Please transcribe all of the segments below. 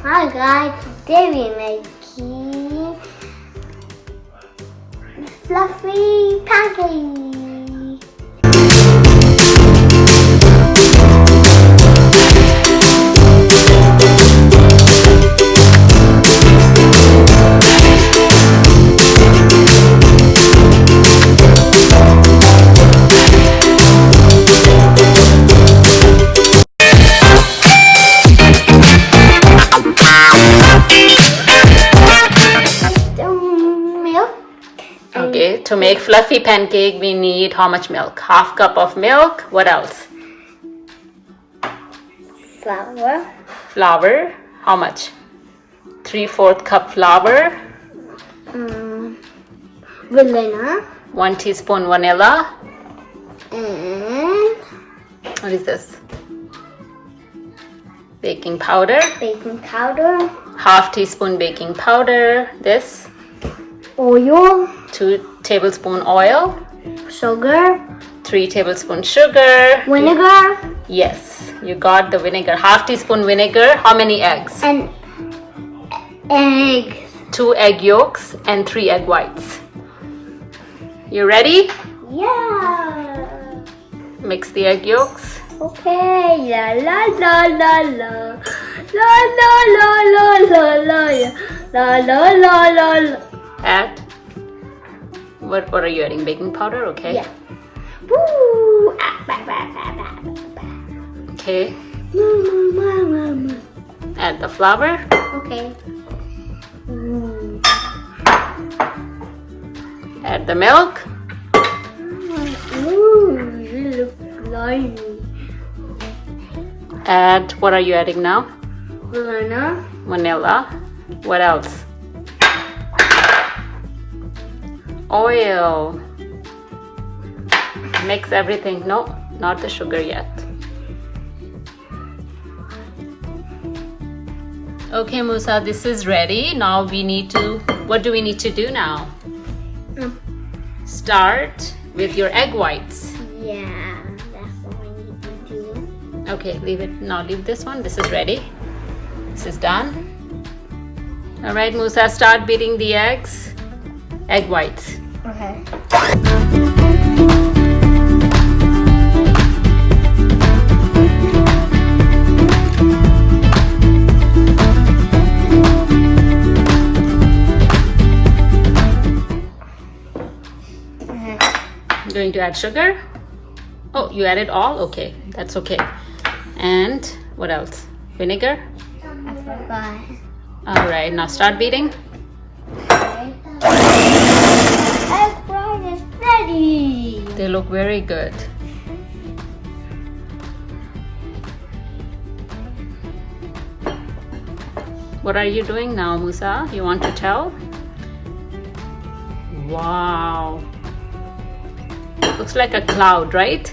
Hi guys, today we're making fluffy pancakes. Okay, to make fluffy pancake, we need how much milk? Half cup of milk. What else? Flour. Flour. How much? 3/4 cup flour. Vanilla. 1 teaspoon vanilla. And What is this? Baking powder. baking powder. Half teaspoon baking powder. This. Oil. 2 tablespoon oil. Sugar. 3 tablespoon sugar. Vinegar. Yes, you got the vinegar. Half teaspoon vinegar. How many eggs? And eggs. 2 egg yolks and 3 egg whites. You ready? Yeah. Mix the egg yolks. Okay. La la la la la. La la la la la la. La la la la la. Add. What are you adding? Baking powder? Okay. Yeah. Woo! Ah, bah, bah, bah, bah, bah. Okay. Mama. Add the flour. Okay. Add the milk. Ooh, you look slimy. Add. What are you adding now? Banana. Vanilla. What else? Oil. Mix everything. No, not the sugar yet. Okay, Musa, this is ready. Now we need to, what do we need to do now? Start with your egg whites. Yeah, that's what we need to do. Okay, leave it. Now leave this one. This is ready. This is done. All right, Musa, start beating the eggs. Egg whites. Okay. Going to add sugar. Oh, you added all? Okay, that's okay. And what else? Vinegar. I forgot. All right, now start beating. Okay. Egg white is ready. They look very good. What are you doing now, Musa? You want to tell? Wow. Looks like a cloud, right?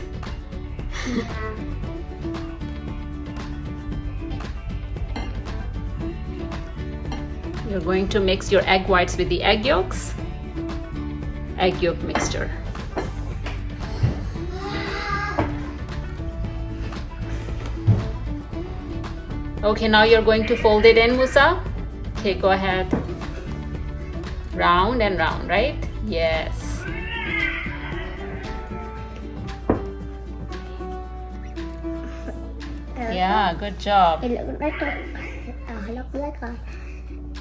You're going to mix your egg whites with the egg yolks. Egg yolk mixture. Okay, now you're going to fold it in, Musa. Okay, go ahead. Round and round, right? Yes. Yeah, good job. It looked like a.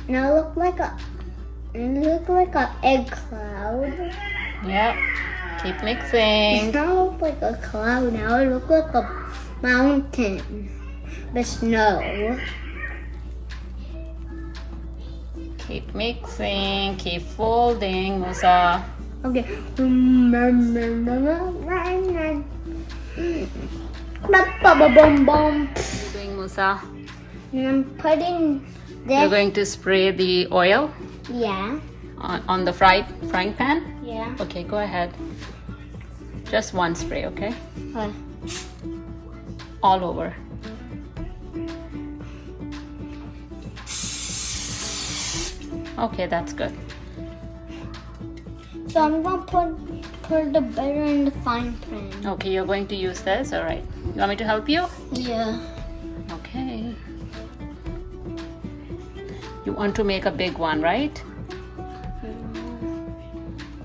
Now look like a egg cloud. Yep. Keep mixing. It don't look like a cloud now. It looks like a mountain with snow. Keep mixing. Keep folding, Musa. Okay. What are you doing, Musa? I'm putting You're this. going to spray the oil Yeah. on the frying pan? Yeah. Okay, go ahead. Just one spray, okay? Okay. All over. Okay, that's good. So I'm gonna put the butter in the frying pan. Okay, you're going to use this? Alright. You want me to help you? Yeah. Okay. You want to make a big one, right?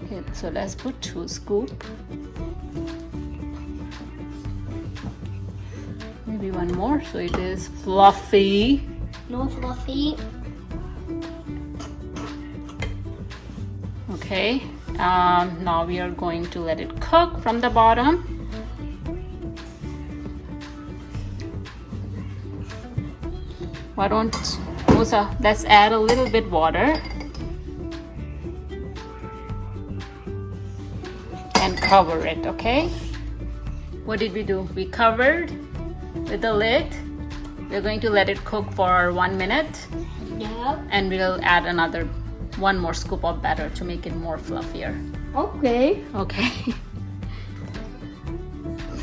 Okay, so let's put 2 scoops. Maybe one more so it is fluffy. No fluffy. Okay, now we are going to let it cook from the bottom. Why don't, Musa, let's add a little bit water and cover it, okay? What did we do? We covered with the lid. We're going to let it cook for 1 minute. Yeah. And we'll add another 1 more scoop of batter to make it more fluffier. Okay. Okay.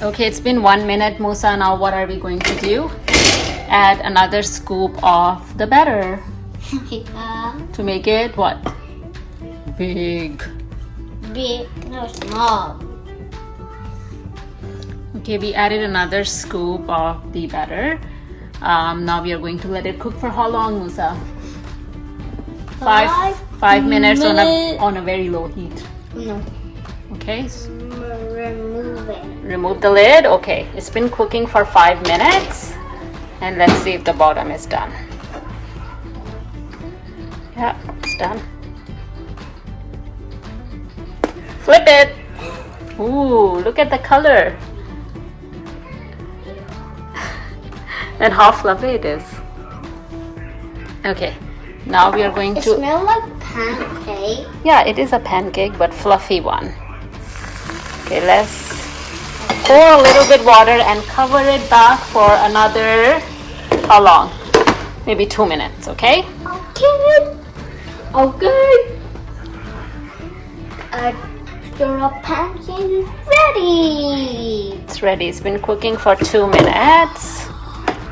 Okay, it's been 1 minute, Musa. Now what are we going to do? Add another scoop of the batter to make it what? Big. Big, no small. Okay, we added another scoop of the batter. Now we are going to let it cook for how long, Musa? 5 minutes on a very low heat. No. Okay. Remove it. Remove the lid. Okay, it's been cooking for 5 minutes. And let's see if the bottom is done. Yeah, it's done. Flip it. Ooh, look at the color. And how fluffy it is. Okay, now we are going It to... smells like pancake. Yeah, it is a pancake, but fluffy one. Okay, let's pour a little bit water and cover it back for another, how long? Maybe 2 minutes, okay? Okay. Okay. Your pancake is ready. It's ready. It's been cooking for 2 minutes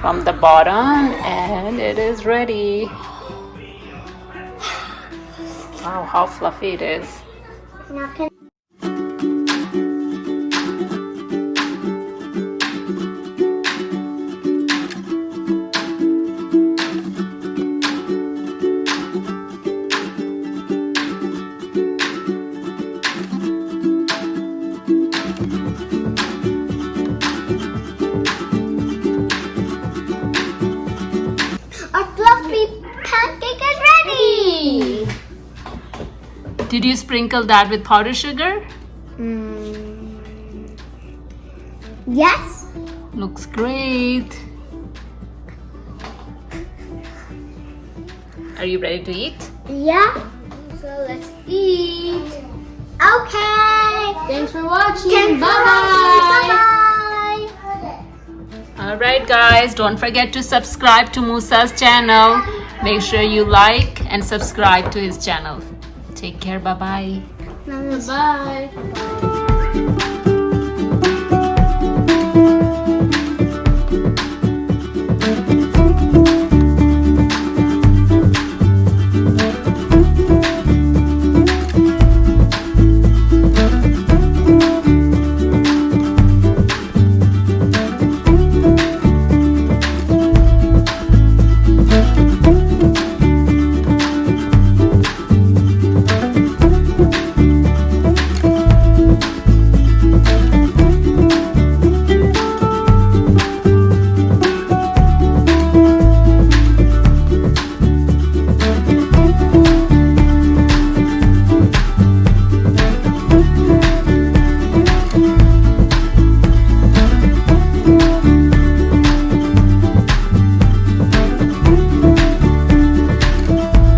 from the bottom and it is ready. Wow, how fluffy it is. Now can our fluffy pancake is ready. Did you sprinkle that with powdered sugar? Yes. Looks great. Are you ready to eat? Yeah. So let's eat. Okay. Thanks for watching. Bye-bye. Alright guys, don't forget to subscribe to Musa's channel. Make sure you like and subscribe to his channel. Take care, bye-bye. Bye.